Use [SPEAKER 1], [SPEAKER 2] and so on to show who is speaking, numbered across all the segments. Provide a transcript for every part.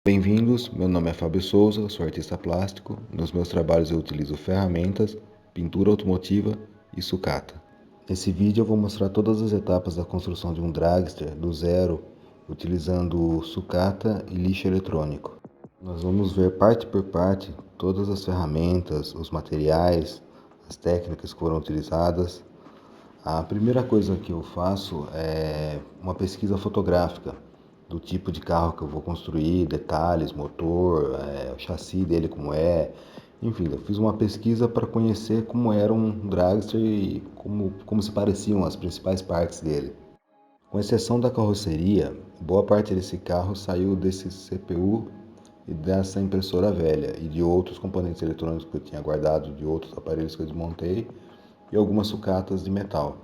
[SPEAKER 1] Bem-vindos, meu nome é Fábio Souza, sou artista plástico. Nos meus trabalhos eu utilizo ferramentas, pintura automotiva e sucata. Nesse vídeo eu vou mostrar todas as etapas da construção de um dragster do zero, utilizando sucata e lixo eletrônico. Nós vamos ver parte por parte todas as ferramentas, os materiais, as técnicas que foram utilizadas. A primeira coisa que eu faço é uma pesquisa fotográfica do tipo de carro que eu vou construir, detalhes, motor, o chassi dele como é. Enfim, eu fiz uma pesquisa para conhecer como era um dragster e como se pareciam as principais partes dele. Com exceção da carroceria, boa parte desse carro saiu desse CPU e dessa impressora velha e de outros componentes eletrônicos que eu tinha guardado de outros aparelhos que eu desmontei e algumas sucatas de metal.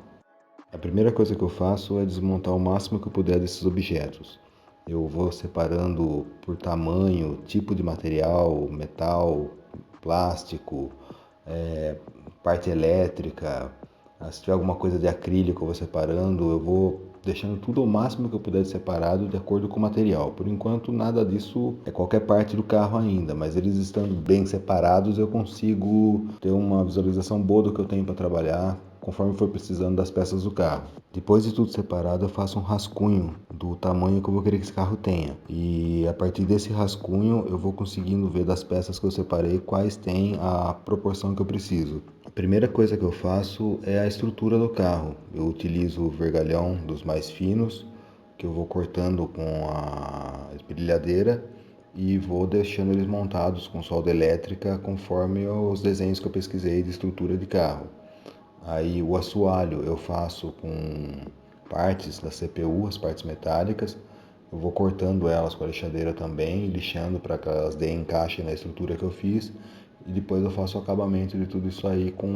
[SPEAKER 1] A primeira coisa que eu faço é desmontar o máximo que eu puder desses objetos. Eu vou separando por tamanho, tipo de material, metal, plástico, parte elétrica. Se tiver alguma coisa de acrílico, eu vou separando. Eu vou deixando tudo ao máximo que eu puder separado de acordo com o material. Por enquanto, nada disso é qualquer parte do carro ainda, mas eles estando bem separados, eu consigo ter uma visualização boa do que eu tenho para trabalhar conforme for precisando das peças do carro. Depois de tudo separado, eu faço um rascunho do tamanho que eu vou querer que esse carro tenha. E a partir desse rascunho, eu vou conseguindo ver das peças que eu separei quais têm a proporção que eu preciso. A primeira coisa que eu faço é a estrutura do carro. Eu utilizo o vergalhão dos mais finos, que eu vou cortando com a esmerilhadeira e vou deixando eles montados com solda elétrica conforme os desenhos que eu pesquisei de estrutura de carro. Aí o assoalho eu faço com partes da CPU, as partes metálicas. Eu vou cortando elas com a lixadeira também, lixando para que elas deem encaixe na estrutura que eu fiz. E depois eu faço o acabamento de tudo isso aí com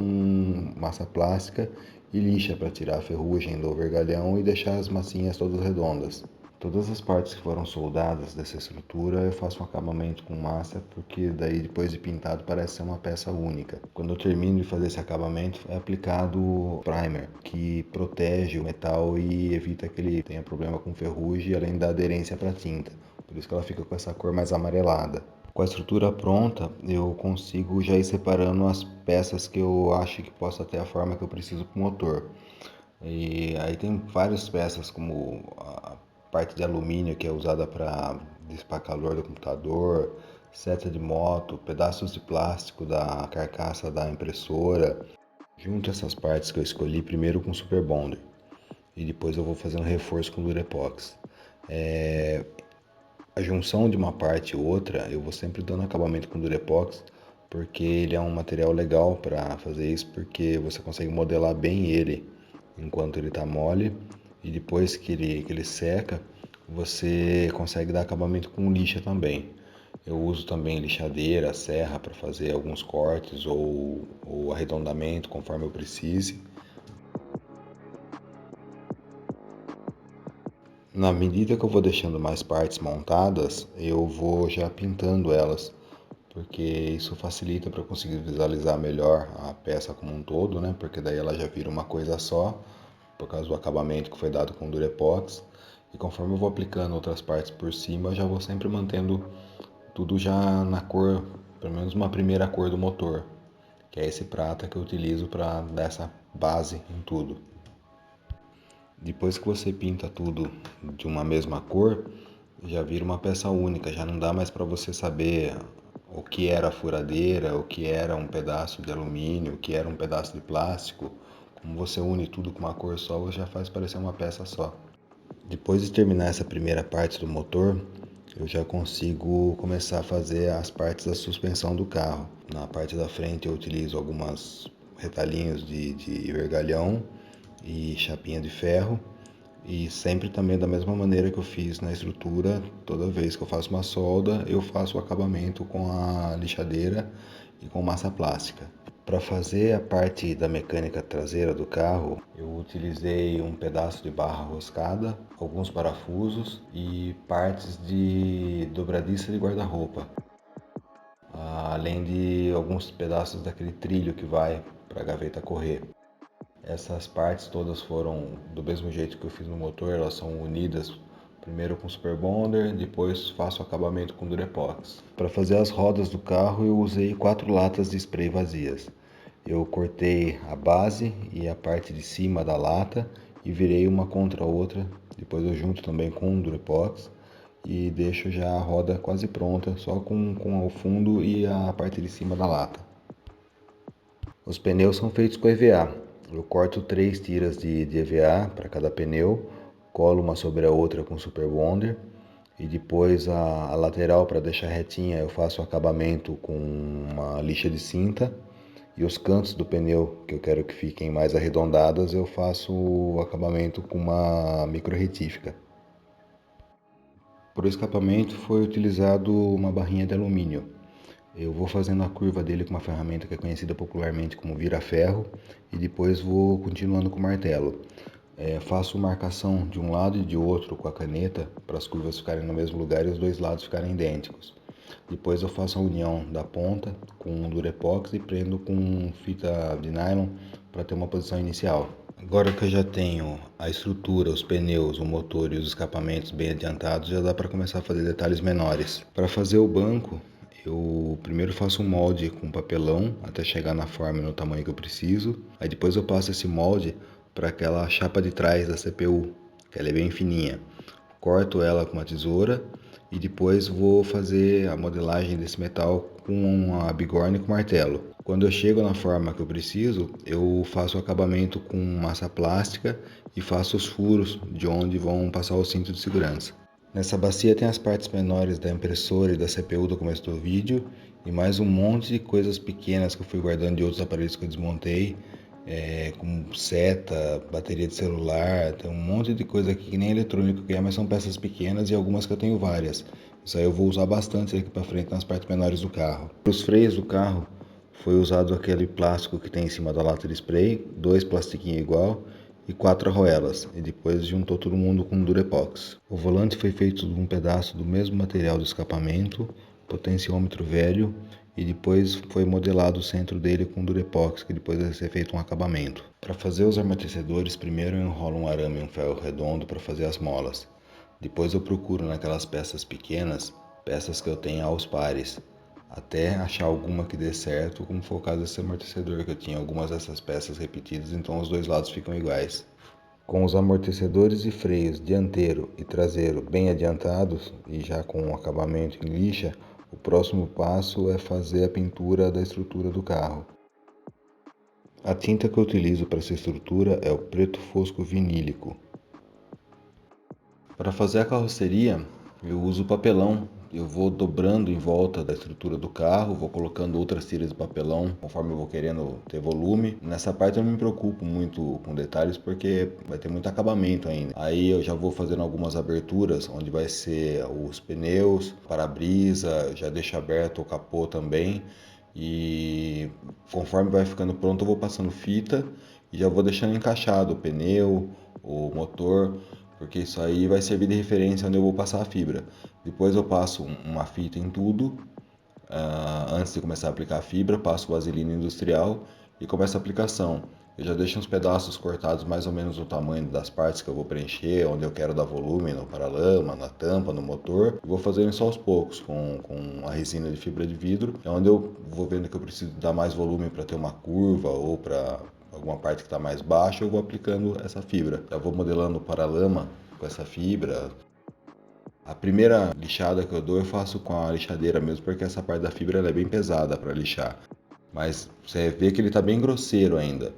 [SPEAKER 1] massa plástica e lixa para tirar a ferrugem do vergalhão e deixar as massinhas todas redondas. Todas as partes que foram soldadas dessa estrutura eu faço um acabamento com massa, porque daí depois de pintado parece ser uma peça única. Quando eu termino de fazer esse acabamento é aplicado o primer, que protege o metal e evita que ele tenha problema com ferrugem, além da aderência para a tinta. Por isso que ela fica com essa cor mais amarelada. Com a estrutura pronta, eu consigo já ir separando as peças que eu acho que possa ter a forma que eu preciso para o motor. E aí tem várias peças, como a parte de alumínio que é usada para dissipar calor do computador, seta de moto, pedaços de plástico da carcaça da impressora. Junto essas partes que eu escolhi primeiro com Super Bonder e depois eu vou fazer um reforço com Durepox. A junção de uma parte e outra eu vou sempre dando acabamento com Durepox, porque ele é um material legal para fazer isso, porque você consegue modelar bem ele enquanto ele está mole e depois que ele seca, você consegue dar acabamento com lixa também. Eu uso também lixadeira, serra para fazer alguns cortes ou arredondamento conforme eu precise. Na medida que eu vou deixando mais partes montadas, eu vou já pintando elas, porque isso facilita para eu conseguir visualizar melhor a peça como um todo, né? Porque daí ela já vira uma coisa só, por causa do acabamento que foi dado com Durepox. E conforme eu vou aplicando outras partes por cima, eu já vou sempre mantendo tudo já na cor, pelo menos uma primeira cor do motor, que é esse prata que eu utilizo para dar essa base em tudo. Depois que você pinta tudo de uma mesma cor, já vira uma peça única, já não dá mais para você saber o que era a furadeira, o que era um pedaço de alumínio, o que era um pedaço de plástico. Como você une tudo com uma cor só, você já faz parecer uma peça só. Depois de terminar essa primeira parte do motor, eu já consigo começar a fazer as partes da suspensão do carro. Na parte da frente eu utilizo algumas retalhinhos de vergalhão e chapinha de ferro. E sempre também da mesma maneira que eu fiz na estrutura, toda vez que eu faço uma solda, eu faço o acabamento com a lixadeira e com massa plástica. Para fazer a parte da mecânica traseira do carro, eu utilizei um pedaço de barra roscada, alguns parafusos e partes de dobradiça de guarda-roupa, além de alguns pedaços daquele trilho que vai para a gaveta correr. Essas partes todas foram do mesmo jeito que eu fiz no motor, elas são unidas Primeiro com Super Bonder, depois faço o acabamento com Durepox. Para fazer as rodas do carro eu usei 4 latas de spray vazias. Eu cortei a base e a parte de cima da lata e virei uma contra a outra. Depois eu junto também com o Durepox e deixo já a roda quase pronta, só com o fundo e a parte de cima da lata. Os pneus são feitos com EVA. Eu corto 3 tiras de EVA para cada pneu, colo uma sobre a outra com Super Bonder e depois a lateral, para deixar retinha, eu faço o acabamento com uma lixa de cinta e os cantos do pneu, que eu quero que fiquem mais arredondadas, eu faço o acabamento com uma micro retífica. Para o escapamento foi utilizado uma barrinha de alumínio. Eu vou fazendo a curva dele com uma ferramenta que é conhecida popularmente como vira-ferro e depois vou continuando com o martelo. Faço marcação de um lado e de outro com a caneta para as curvas ficarem no mesmo lugar e os dois lados ficarem idênticos. Depois eu faço a união da ponta com Durepox e prendo com fita de nylon para ter uma posição inicial. Agora que eu já tenho a estrutura, os pneus, o motor e os escapamentos bem adiantados, já dá para começar a fazer detalhes menores. Para fazer o banco, eu primeiro faço um molde com papelão até chegar na forma e no tamanho que eu preciso. Aí depois eu passo esse molde para aquela chapa de trás da CPU, que ela é bem fininha. Corto ela com uma tesoura e depois vou fazer a modelagem desse metal com a bigorna e com martelo. Quando eu chego na forma que eu preciso, eu faço o acabamento com massa plástica e faço os furos de onde vão passar o cinto de segurança. Nessa bacia tem as partes menores da impressora e da CPU do começo do vídeo e mais um monte de coisas pequenas que eu fui guardando de outros aparelhos que eu desmontei, como seta, bateria de celular, tem um monte de coisa aqui que nem eletrônico que é, mas são peças pequenas e algumas que eu tenho várias. Isso aí eu vou usar bastante aqui para frente nas partes menores do carro. Para os freios do carro foi usado aquele plástico que tem em cima da lata de spray, 2 plastiquinhos igual e 4 arruelas, e depois juntou todo mundo com Durepox. O volante foi feito de um pedaço do mesmo material do escapamento, potenciômetro velho, e depois foi modelado o centro dele com Durepox, que depois vai ser feito um acabamento. Para fazer os amortecedores, primeiro eu enrolo um arame e um ferro redondo para fazer as molas. Depois eu procuro naquelas peças pequenas, peças que eu tenha aos pares, até achar alguma que dê certo, como foi o caso desse amortecedor, que eu tinha algumas dessas peças repetidas, então os dois lados ficam iguais. Com os amortecedores e freios dianteiro e traseiro bem adiantados e já com o acabamento em lixa, o próximo passo é fazer a pintura da estrutura do carro. A tinta que eu utilizo para essa estrutura é o preto fosco vinílico. Para fazer a carroceria, eu uso papelão. Eu vou dobrando em volta da estrutura do carro, vou colocando outras tiras de papelão conforme eu vou querendo ter volume. Nessa parte eu não me preocupo muito com detalhes porque vai ter muito acabamento ainda. Aí eu já vou fazendo algumas aberturas onde vai ser os pneus, para-brisa, já deixo aberto o capô também. E conforme vai ficando pronto eu vou passando fita e já vou deixando encaixado o pneu, o motor, porque isso aí vai servir de referência onde eu vou passar a fibra. Depois eu passo uma fita em tudo, antes de começar a aplicar a fibra, passo vaselina industrial e começo a aplicação. Eu já deixo uns pedaços cortados mais ou menos do tamanho das partes que eu vou preencher, onde eu quero dar volume, no paralama, na tampa, no motor. E vou fazendo isso aos poucos com a resina de fibra de vidro. É onde eu vou vendo que eu preciso dar mais volume para ter uma curva ou para alguma parte que está mais baixa, eu vou aplicando essa fibra. Eu vou modelando o paralama com essa fibra. A primeira lixada que eu dou eu faço com a lixadeira mesmo, porque essa parte da fibra ela é bem pesada para lixar. Mas você vê que ele está bem grosseiro ainda.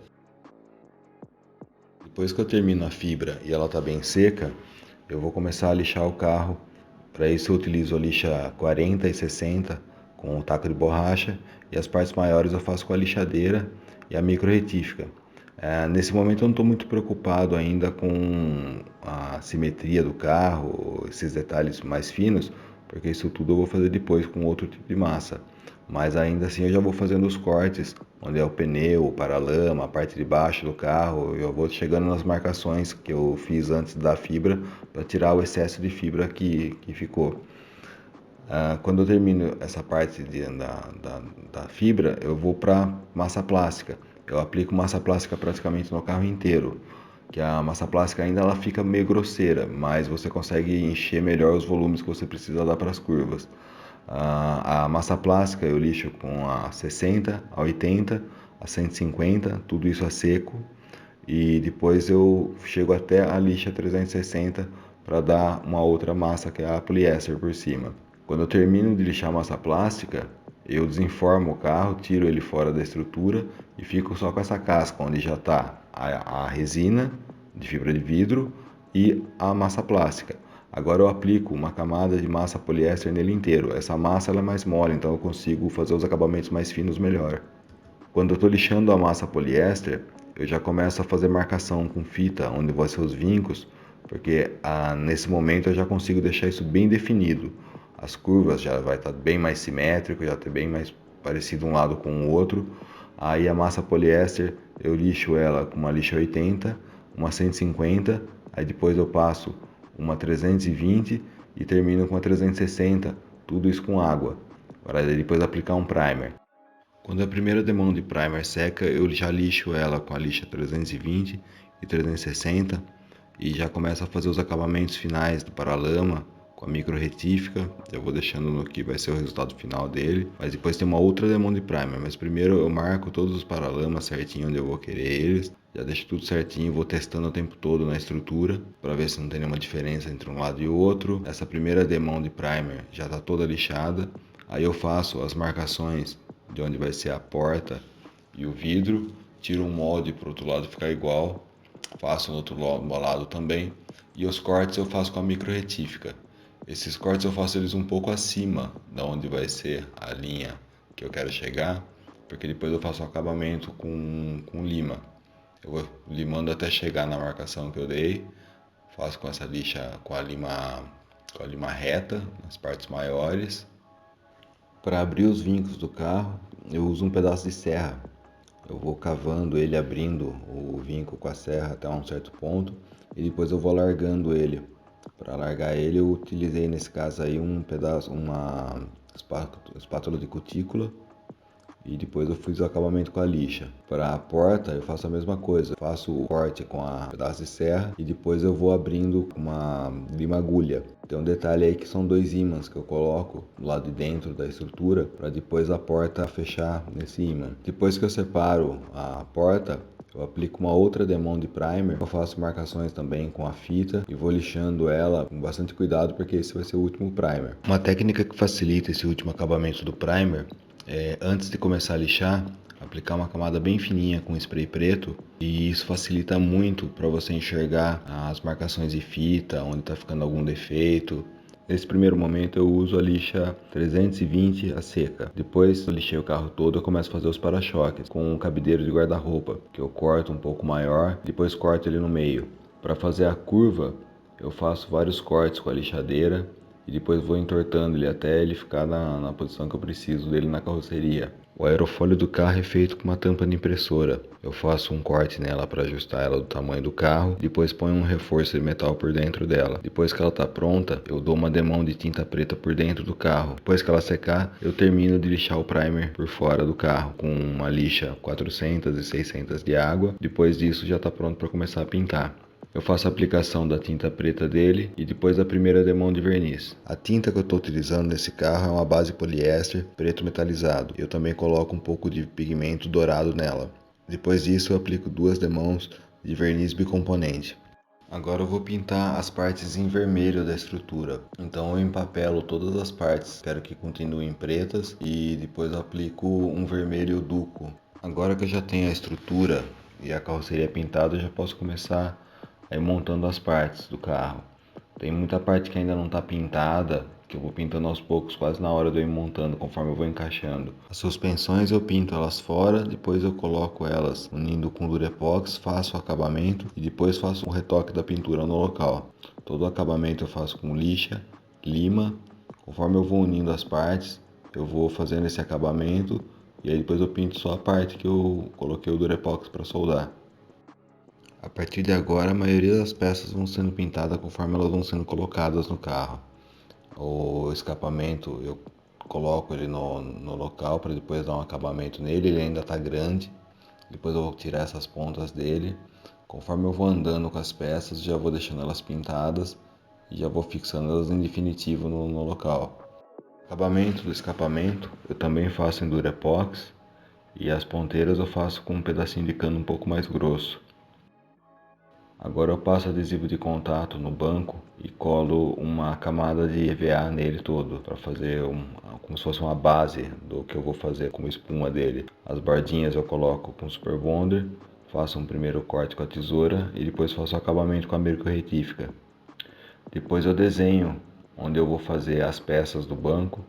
[SPEAKER 1] Depois que eu termino a fibra e ela está bem seca, eu vou começar a lixar o carro. Para isso eu utilizo a lixa 40 e 60 com o taco de borracha e as partes maiores eu faço com a lixadeira e a micro retífica. Nesse momento eu não estou muito preocupado ainda com a simetria do carro, esses detalhes mais finos, porque isso tudo eu vou fazer depois com outro tipo de massa. Mas ainda assim eu já vou fazendo os cortes, onde é o pneu, o paralama, a parte de baixo do carro, eu vou chegando nas marcações que eu fiz antes da fibra, para tirar o excesso de fibra que ficou. Quando eu termino essa parte da fibra, eu vou para massa plástica. Eu aplico massa plástica praticamente no carro inteiro. que a massa plástica ainda ela fica meio grosseira, mas você consegue encher melhor os volumes que você precisa dar para as curvas. A massa plástica eu lixo com a 60, a 80, a 150, tudo isso a seco, e depois eu chego até a lixa 360 para dar uma outra massa que é a poliéster por cima. Quando eu termino de lixar a massa plástica, eu desenformo o carro, tiro ele fora da estrutura e fico só com essa casca, onde já está a resina de fibra de vidro e a massa plástica. Agora eu aplico uma camada de massa poliéster nele inteiro. Essa massa ela é mais mole, então eu consigo fazer os acabamentos mais finos melhor. Quando eu estou lixando a massa poliéster, eu já começo a fazer marcação com fita, onde vão ser os vincos, porque nesse momento eu já consigo deixar isso bem definido. As curvas já vai estar bem mais simétrico, já ter bem mais parecido um lado com o outro. Aí a massa poliéster, eu lixo ela com uma lixa 80, uma 150, aí depois eu passo uma 320 e termino com a 360, tudo isso com água, para depois aplicar um primer. Quando a primeira demão de primer seca, eu já lixo ela com a lixa 320 e 360 e já começo a fazer os acabamentos finais do paralama com a micro retífica. Eu vou deixando no que vai ser o resultado final dele, mas depois tem uma outra demão de primer, mas primeiro eu marco todos os paralamas certinho onde eu vou querer eles, já deixo tudo certinho, vou testando o tempo todo na estrutura para ver se não tem nenhuma diferença entre um lado e o outro. Essa primeira demão de primer já está toda lixada, aí eu faço as marcações de onde vai ser a porta e o vidro, tiro um molde para o outro lado ficar igual, faço no outro lado também, e os cortes eu faço com a micro retífica. Esses cortes eu faço eles um pouco acima da onde vai ser a linha que eu quero chegar, porque depois eu faço o acabamento com lima. Eu vou limando até chegar na marcação que eu dei, faço com essa lixa com a lima reta nas partes maiores. Para abrir os vincos do carro, eu uso um pedaço de serra. Eu vou cavando ele, abrindo o vinco com a serra até um certo ponto e depois eu vou largando ele. Para largar ele, eu utilizei nesse caso aí uma espátula de cutícula e depois eu fiz o acabamento com a lixa. Para a porta eu faço a mesma coisa, faço o corte com a pedaço de serra e depois eu vou abrindo com uma lima agulha. Tem um detalhe aí que são dois ímãs que eu coloco do lado de dentro da estrutura para depois a porta fechar nesse ímã. Depois que eu separo a porta, eu aplico uma outra demão de primer, eu faço marcações também com a fita e vou lixando ela com bastante cuidado porque esse vai ser o último primer. Uma técnica que facilita esse último acabamento do primer é, antes de começar a lixar, aplicar uma camada bem fininha com spray preto e isso facilita muito para você enxergar as marcações de fita, onde está ficando algum defeito. Nesse primeiro momento eu uso a lixa 320 a seca. Depois eu lixei o carro todo, eu começo a fazer os para-choques com um cabideiro de guarda-roupa, que eu corto um pouco maior, depois corto ele no meio. Para fazer a curva, eu faço vários cortes com a lixadeira e depois vou entortando ele até ele ficar na posição que eu preciso dele na carroceria. O aerofólio do carro é feito com uma tampa de impressora. Eu faço um corte nela para ajustar ela do tamanho do carro, depois ponho um reforço de metal por dentro dela. Depois que ela está pronta, eu dou uma demão de tinta preta por dentro do carro. Depois que ela secar, eu termino de lixar o primer por fora do carro com uma lixa 400 e 600 de água. Depois disso já está pronto para começar a pintar. Eu faço a aplicação da tinta preta dele e depois a primeira demão de verniz. A tinta que eu estou utilizando nesse carro é uma base poliéster preto metalizado. Eu também coloco um pouco de pigmento dourado nela. Depois disso eu aplico 2 demãos de verniz bicomponente. Agora eu vou pintar as partes em vermelho da estrutura. Então eu empapelo todas as partes, quero que continuem pretas e depois eu aplico um vermelho duco. Agora que eu já tenho a estrutura e a carroceria pintada, eu já posso começar aí montando as partes do carro. Tem muita parte que ainda não está pintada, que eu vou pintando aos poucos, quase na hora de eu ir montando, conforme eu vou encaixando. As suspensões eu pinto elas fora, depois eu coloco elas unindo com Durepox, faço o acabamento e depois faço o retoque da pintura no local. Todo o acabamento eu faço com lixa, lima, conforme eu vou unindo as partes, eu vou fazendo esse acabamento e aí depois eu pinto só a parte que eu coloquei o Durepox para soldar. A partir de agora, a maioria das peças vão sendo pintadas conforme elas vão sendo colocadas no carro. O escapamento eu coloco ele no local para depois dar um acabamento nele, ele ainda está grande. Depois eu vou tirar essas pontas dele. Conforme eu vou andando com as peças, já vou deixando elas pintadas e já vou fixando elas em definitivo no local. Acabamento do escapamento eu também faço em Durepox e as ponteiras eu faço com um pedacinho de cano um pouco mais grosso. Agora eu passo adesivo de contato no banco e colo uma camada de EVA nele todo, para fazer como se fosse uma base do que eu vou fazer como espuma dele. As bordinhas eu coloco com Super Bonder, faço um primeiro corte com a tesoura e depois faço o acabamento com a micro-retífica. Depois eu desenho onde eu vou fazer as peças do banco,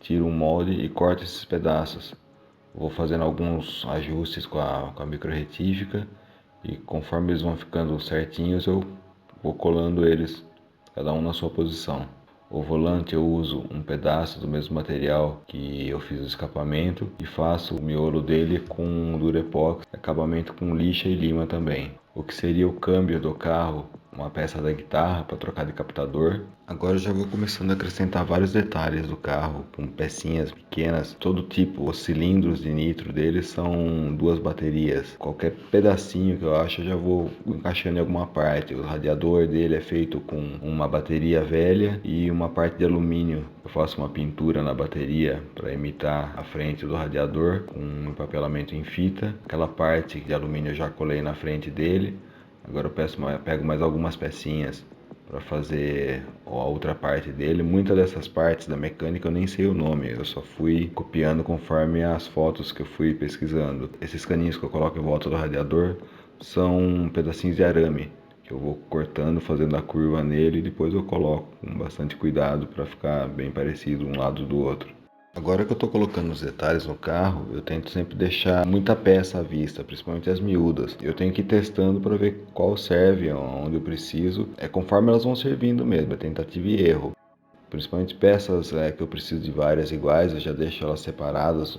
[SPEAKER 1] tiro um molde e corto esses pedaços. Vou fazendo alguns ajustes com a micro-retífica e conforme eles vão ficando certinhos eu vou colando eles, cada um na sua posição. O volante eu uso um pedaço do mesmo material que eu fiz o escapamento e faço o miolo dele com Durepox, acabamento com lixa e lima também. O que seria o câmbio do carro, uma peça da guitarra para trocar de captador. Agora eu já vou começando a acrescentar vários detalhes do carro, com pecinhas pequenas, todo tipo. Os cilindros de nitro deles são 2 baterias. Qualquer pedacinho que eu acho eu já vou encaixando em alguma parte. O radiador dele é feito com uma bateria velha e uma parte de alumínio. Eu faço uma pintura na bateria para imitar a frente do radiador com um empapelamento em fita. Aquela parte de alumínio eu já colei na frente dele. Agora eu pego mais algumas pecinhas para fazer a outra parte dele. Muitas dessas partes da mecânica eu nem sei o nome, eu só fui copiando conforme as fotos que eu fui pesquisando. Esses caninhos que eu coloco em volta do radiador são pedacinhos de arame que eu vou cortando, fazendo a curva nele e depois eu coloco com bastante cuidado para ficar bem parecido um lado do outro. Agora que eu estou colocando os detalhes no carro, eu tento sempre deixar muita peça à vista, principalmente as miúdas. Eu tenho que ir testando para ver qual serve, onde eu preciso. É conforme elas vão servindo mesmo, é tentativa e erro. Principalmente peças que eu preciso de várias iguais, eu já deixo elas separadas.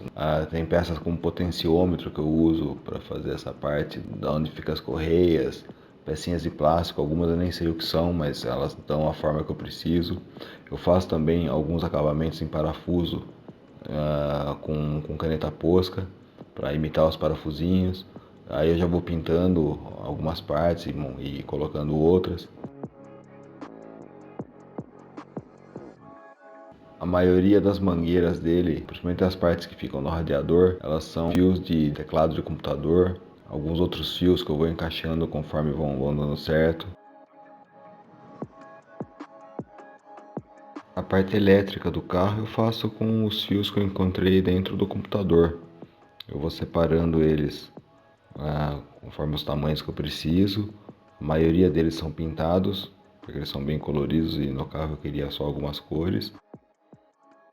[SPEAKER 1] Tem peças com potenciômetro que eu uso para fazer essa parte, da onde ficam as correias, pecinhas de plástico, algumas eu nem sei o que são, mas elas dão a forma que eu preciso. Eu faço também alguns acabamentos em parafuso com caneta posca para imitar os parafusinhos. Aí eu já vou pintando algumas partes e colocando outras. A maioria das mangueiras dele, principalmente as partes que ficam no radiador, elas são fios de teclado de computador. Alguns outros fios que eu vou encaixando conforme vão dando certo. A parte elétrica do carro eu faço com os fios que eu encontrei dentro do computador. Eu vou separando eles conforme os tamanhos que eu preciso. A maioria deles são pintados, porque eles são bem coloridos e no carro eu queria só algumas cores.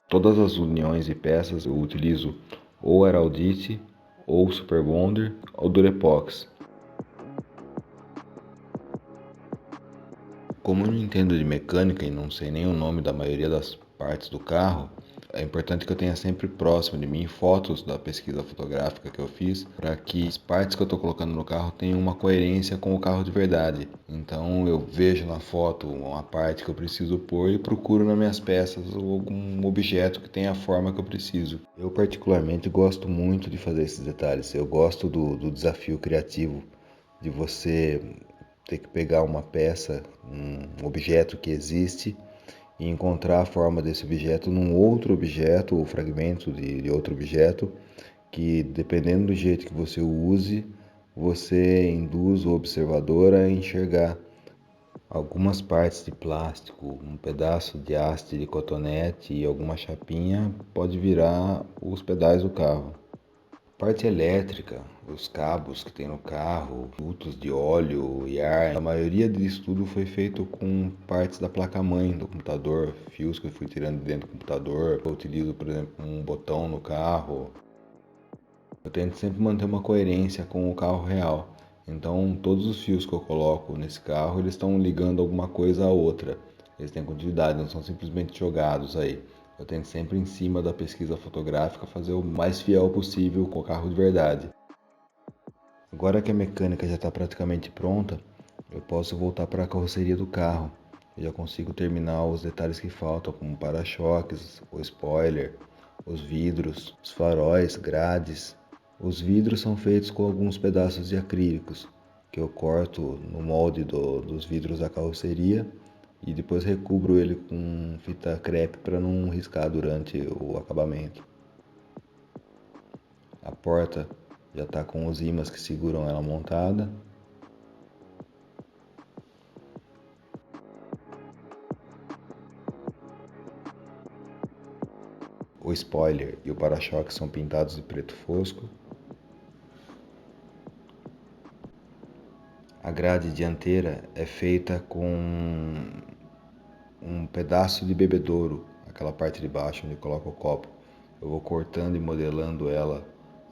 [SPEAKER 1] Todas as uniões e peças eu utilizo ou Heraldite, ou Super Bonder, ou Durepox. Como eu não entendo de mecânica e não sei nem o nome da maioria das partes do carro, é importante que eu tenha sempre próximo de mim fotos da pesquisa fotográfica que eu fiz, para que as partes que eu estou colocando no carro tenham uma coerência com o carro de verdade. Então eu vejo na foto uma parte que eu preciso pôr e procuro nas minhas peças algum objeto que tenha a forma que eu preciso. Eu particularmente gosto muito de fazer esses detalhes. Eu gosto do desafio criativo de você ter que pegar uma peça, um objeto que existe e encontrar a forma desse objeto num outro objeto ou fragmento de outro objeto que, dependendo do jeito que você o use, você induz o observador a enxergar. Algumas partes de plástico, um pedaço de haste de cotonete e alguma chapinha pode virar os pedais do carro. Parte elétrica, os cabos que tem no carro, dutos de óleo e ar, a maioria disso tudo foi feito com partes da placa-mãe do computador, fios que eu fui tirando de dentro do computador. Eu utilizo, por exemplo, um botão no carro. Eu tento sempre manter uma coerência com o carro real. Então, todos os fios que eu coloco nesse carro, eles estão ligando alguma coisa a outra. Eles têm continuidade, não são simplesmente jogados aí. Eu tento sempre em cima da pesquisa fotográfica fazer o mais fiel possível com o carro de verdade. Agora que a mecânica já está praticamente pronta, eu posso voltar para a carroceria do carro. Eu já consigo terminar os detalhes que faltam, como para-choques, o spoiler, os vidros, os faróis, grades. Os vidros são feitos com alguns pedaços de acrílicos, que eu corto no molde dos vidros da carroceria e depois recubro ele com fita crepe para não riscar durante o acabamento. A porta já está com os ímãs que seguram ela montada. O spoiler e o para-choque são pintados de preto fosco. A grade dianteira é feita com um pedaço de bebedouro, aquela parte de baixo onde coloca o copo. Eu vou cortando e modelando ela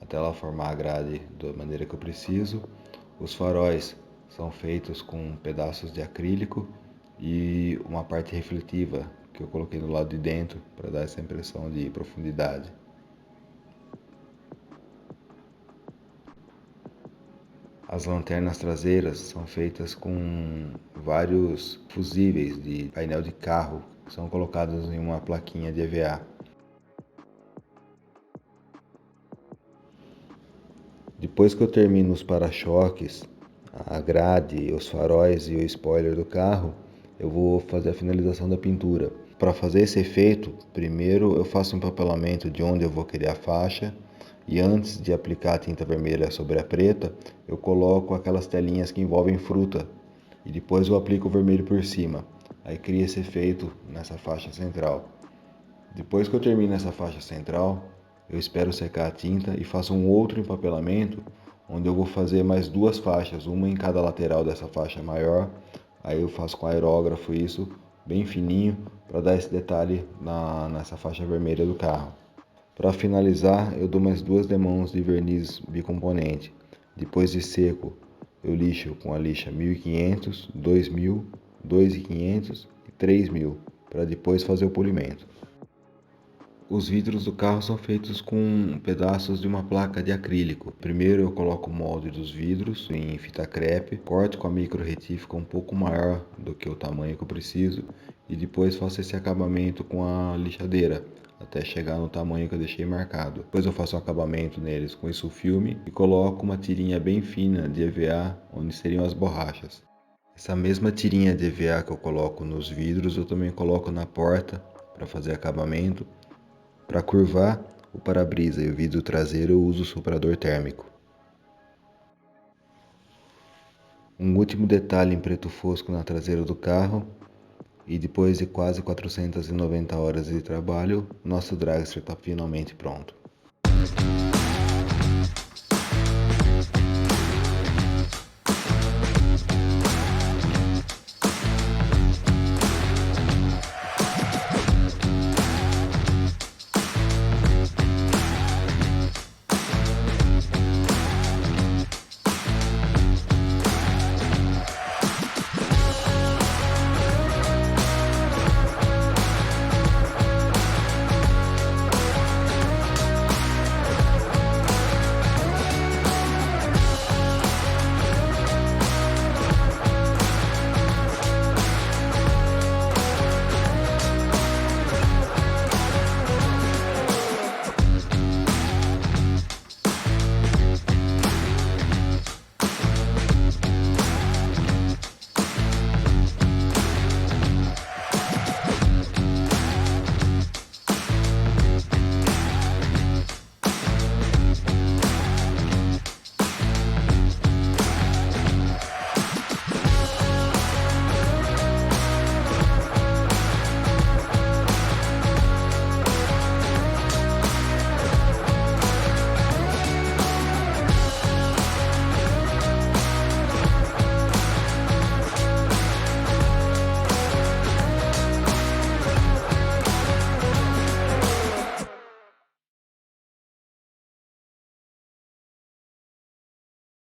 [SPEAKER 1] até ela formar a grade da maneira que eu preciso. Os faróis são feitos com pedaços de acrílico e uma parte refletiva que eu coloquei do lado de dentro para dar essa impressão de profundidade. As lanternas traseiras são feitas com vários fusíveis de painel de carro que são colocados em uma plaquinha de EVA. Depois que eu termino os para-choques, a grade, os faróis e o spoiler do carro, eu vou fazer a finalização da pintura. Para fazer esse efeito, primeiro eu faço um empapelamento de onde eu vou querer a faixa e antes de aplicar a tinta vermelha sobre a preta, eu coloco aquelas telinhas que envolvem fruta e depois eu aplico o vermelho por cima. Aí cria esse efeito nessa faixa central. Depois que eu termino essa faixa central, eu espero secar a tinta e faço um outro empapelamento, onde eu vou fazer mais duas faixas, uma em cada lateral dessa faixa maior. Aí eu faço com aerógrafo isso, bem fininho, para dar esse detalhe nessa faixa vermelha do carro. Para finalizar, eu dou mais duas demãos de verniz bicomponente. Depois de seco, eu lixo com a lixa 1500, 2000, 2500 e 3000, para depois fazer o polimento. Os vidros do carro são feitos com pedaços de uma placa de acrílico. Primeiro eu coloco o molde dos vidros em fita crepe, corto com a micro retífica um pouco maior do que o tamanho que eu preciso e depois faço esse acabamento com a lixadeira até chegar no tamanho que eu deixei marcado. Depois eu faço o acabamento neles com isso filme e coloco uma tirinha bem fina de EVA onde seriam as borrachas. Essa mesma tirinha de EVA que eu coloco nos vidros eu também coloco na porta para fazer acabamento. Para curvar o para-brisa e o vidro traseiro eu uso o soprador térmico. Um último detalhe em preto fosco na traseira do carro e depois de quase 490 horas de trabalho, nosso dragster está finalmente pronto.